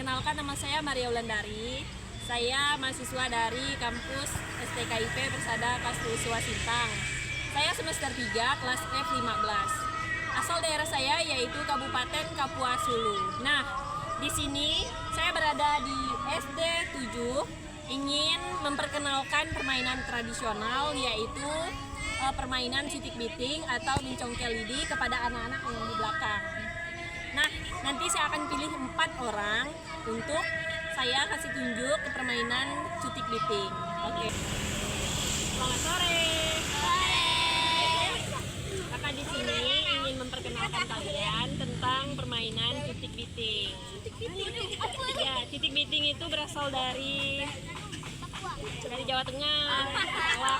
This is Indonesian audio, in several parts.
Perkenalkan, nama saya Maria Wulandari. Saya mahasiswa dari kampus STKIP Persada Kastulsua Sintang. Saya semester 3 kelas F15. Asal daerah saya yaitu Kabupaten Kapuas Hulu. Nah, di sini saya berada di SD 7, ingin memperkenalkan permainan tradisional yaitu permainan citik biting atau mencongkel lidi kepada anak-anak yang di belakang. Nah, nanti saya akan pilih 4 orang untuk saya kasih tunjuk ke permainan citik biting. Oke. Selamat sore. Kakak di sini ingin memperkenalkan kalian tentang permainan citik biting. Ya, citik biting itu berasal dari Jawa Tengah,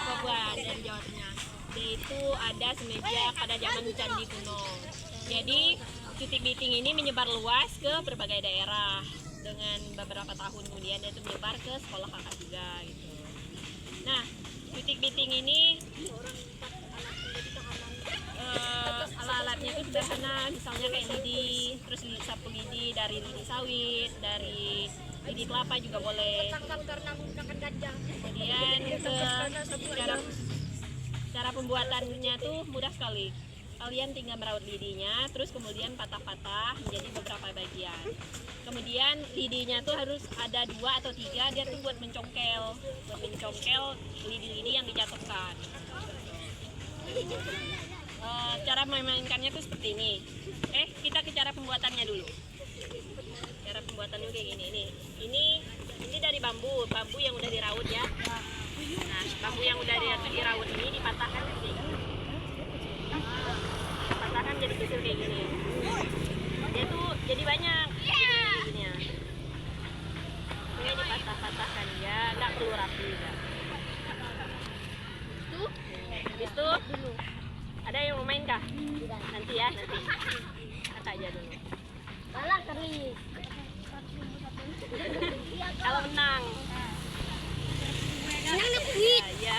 Papua dan Jawa Tengah. Dia itu ada semenjak pada zaman Candi kuno. Jadi citik biting ini menyebar luas ke berbagai daerah. Dengan beberapa tahun kemudian dia itu menyebar ke sekolah kakak juga gitu. Nah, citik biting ini alat-alatnya itu sederhana, misalnya kayak lidi, terus sapu lidi dari lidi sawit, dari lidi kelapa juga boleh. Kemudian cara pembuatannya tuh mudah sekali. Kalian tinggal merawat lidinya, terus kemudian patah-patah menjadi beberapa bagian. Kemudian lidinya tuh harus ada 2 atau 3, dia tuh buat mencongkel lidi-lidi yang dijatuhkan. Cara memainkannya tuh seperti ini. Kita ke cara pembuatannya dulu. Cara pembuatannya kayak gini. Ini dari bambu yang udah diraut ya. Nah, bambu yang udah diraut ini dipatahkan kayak gini. Patahkan jadi kecil kayak gini. Dia tuh jadi banyak gini ya. Ini dipatah-patahkan ya, nggak perlu rapi juga. Itu ada yang mau main kah? Nanti ya, nanti. Kata aja dulu. Kalau menang. Ya.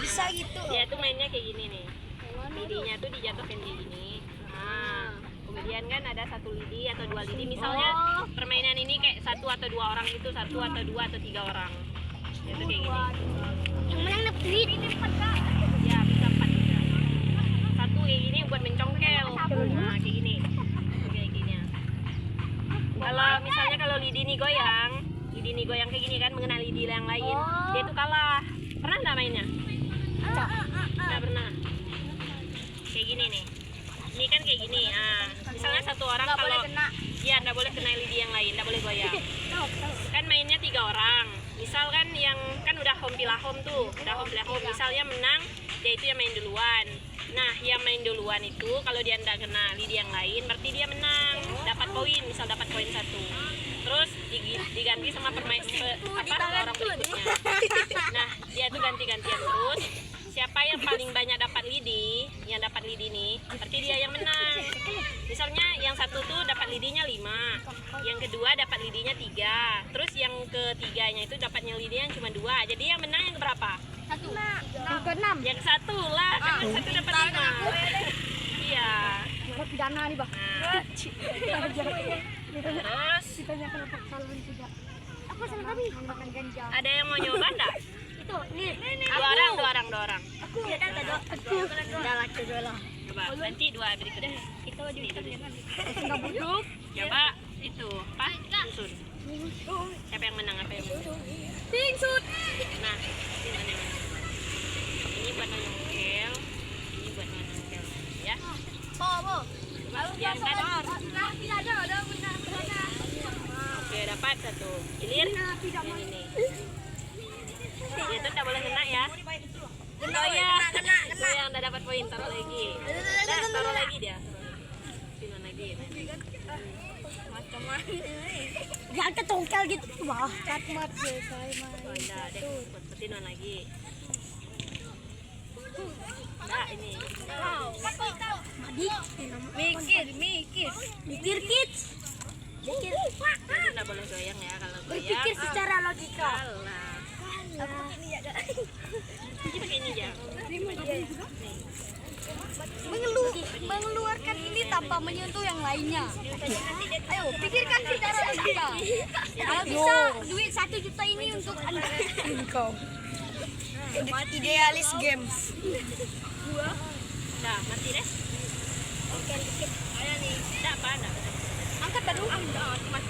Bisa gitu. Dia tuh mainnya kayak gini nih. Lidinya tuh dijatuhkan kayak gini. Nah, kemudian kan ada 1 lidi atau 2 lidi. Misalnya permainan ini kayak 1 atau 2 orang itu 1 atau 2 atau 3 orang. Dia tuh kayak gini. Yang menang dapat duit. Ya, bisa 4 juga. 1 kayak gini buat mencongkel. Nah, kayak gini. Kayak gini. Kalau misalnya kalau lidi nih goyang kayak gini kan, mengenai lidi yang lain, dia tuh kalah. Pernah nggak mainnya? Nggak pernah. Kayak gini nih. Ini kan kayak gini. Misalnya 1 orang Nggak kalau boleh kena. ya nggak boleh kena lidi yang lain, nggak boleh goyang. Kan mainnya 3 orang. Misal kan yang kan udah home pilih home tuh, udah home pilih home. Misalnya menang, dia itu yang main duluan. Nah, yang main duluan itu kalau dia nggak kena lidi yang lain, berarti dia menang, dapat poin. Misal dapat poin 1. Terus diganti sama orang berikutnya. Nah, dia tuh ganti-gantian terus. Siapa yang paling banyak dapat lidi, nih, berarti dia yang menang. Misalnya yang 1 tuh dapat lidinya 5, yang kedua dapat lidinya 3, terus yang ketiganya itu dapatnya lidinya cuma 2. Jadi yang menang yang berapa? 1. Yang ke-6. Yang 1 lah, kan yang 1 dapat 5. Iya. Pidana nih, Bang. Terus Aku sama kami makan ganja. ada yang mau nyoba enggak? Itu, nih. 2 orang. Aku. Udah laki dulu. Coba, nanti 2 berikutnya. Itu di Enggak buduk. Coba itu, apa? Susun. Siapa yang menang, apa yang menang? Pingsut. Nah, ini mana yang menang? Ini buat menyongkel, ini buat menyongkel, ya. Po. Coba diangkat. Oke, dapat 1. Ilir. Ini. Dia tuh tak boleh kena ya. Oh ya, kena. Yang udah dapat poin, taruh lagi. Taruh lagi dia. Sini lagi. Macam-macam. Jangan ketongkel gitu, Bah. Katmat ya, saya mah. Oh, enggak, deh. Seperti lagi. Enggak, ini. Mikir kids. Jadi nggak boleh goyang ya, kalau goyang. Berpikir secara logika. Kalah. Ini pakai ini aja. Nih. mengeluarkan ini tanpa menyentuh yang lainnya. Ayo, pikirkan secara logika. Kalau bisa duit 1 juta ini untuk Anda. Kau. Idealis games. Dah, mati deh. Oke, dikit. Ada nih. Dah apa? Dah. Angkat baru.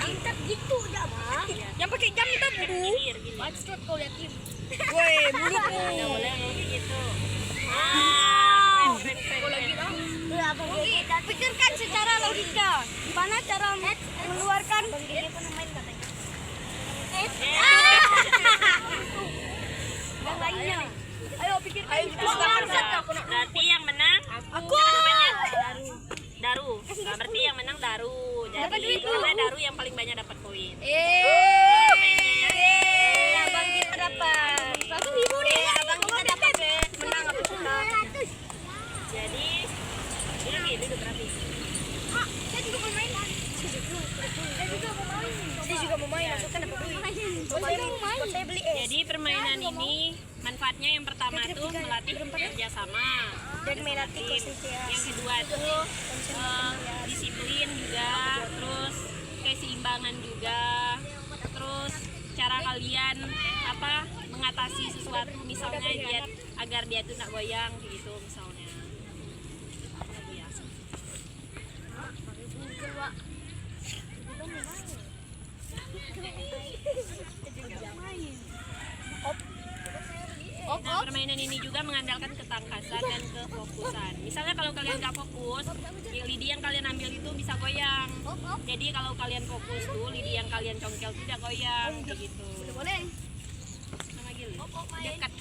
Angkat gitu aja, Bang. Yang pakai jam itu Bu. Gilir, gilir. Bacot kau lihat tim. Woi, mulutmu. Nggak boleh kayak gitu. Keren, keren, keren. Pikirkan secara logika. Gimana cara mengeluarkan yang lainnya? Ayo pikirkan. Berarti yang menang Aku. namanya Daru. Nah, berarti yang menang Daru. Jadi karena Daru yang paling banyak dapat poin. Abang kita dapat 100.000 nih. Abang kita dapat menang apa kita? Jadi ini duduk rapi. Saya juga mau main. Saya juga mau main. Masukkan dapat duit. Saya beli es. Jadi permainan ini manfaatnya yang pertama tuh melatih kerjasama. Dan melatih konsentrasi. Yang kedua tuh disiplin juga, terus keseimbangan juga, terus cara kalian mengatasi sesuatu misalnya dia agar dia tuh nggak goyang gitu misalnya. Iya. Nah, permainan ini juga mengandalkan ketangkasan dan kefokusan. Misalnya kalau kalian nggak fokus, lidi yang kalian ambil itu bisa goyang. Jadi kalau kalian fokus tuh, lidi yang kalian congkel tidak goyang, kayak gitu. Boleh. Sama gini. Dekat.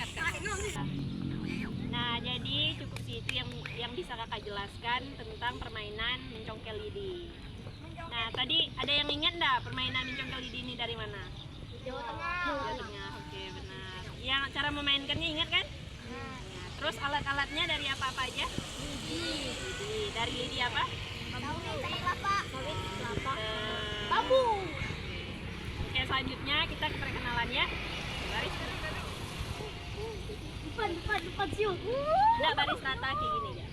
Nah, jadi cukup sih itu yang bisa kakak jelaskan tentang permainan mencongkel lidi. Nah, tadi ada yang ingat nggak permainan mencongkel lidi ini dari mana? Jawa Tengah. Jawa Tengah, oke benar. Yang cara memainkannya ingat kan? Nah, terus alat-alatnya dari apa aja? Lidi. Dari lidi apa? Bambu. Oke, selanjutnya kita ke perkenalannya. Baris. Depan siu. Enggak baris rata kayak gini ya.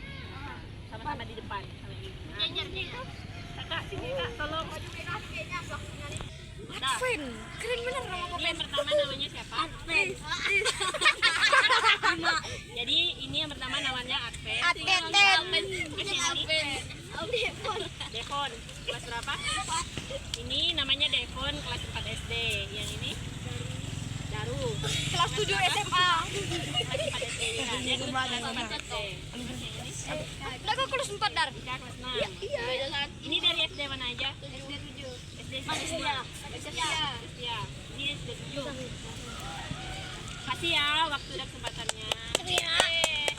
Sama-sama di depan. Kakak sini kak, tolong. Nah, Keren bener nama ini yang pertama namanya siapa? Adven. Jadi ini yang pertama namanya Adven. Adven. Devon, kelas berapa? Ini namanya Devon, kelas 4 SD. Yang ini Daru, Kelas 7 SMA. kelas 4 SD. Ya, dia kelas 4 SD. Udah kok kelas 4 Dar. Ika kelas 6. Ini dari SD mana aja? SD 7. SD 7. Ya, ini SD 7. Kasih ya waktu dan kesempatannya. Yeay.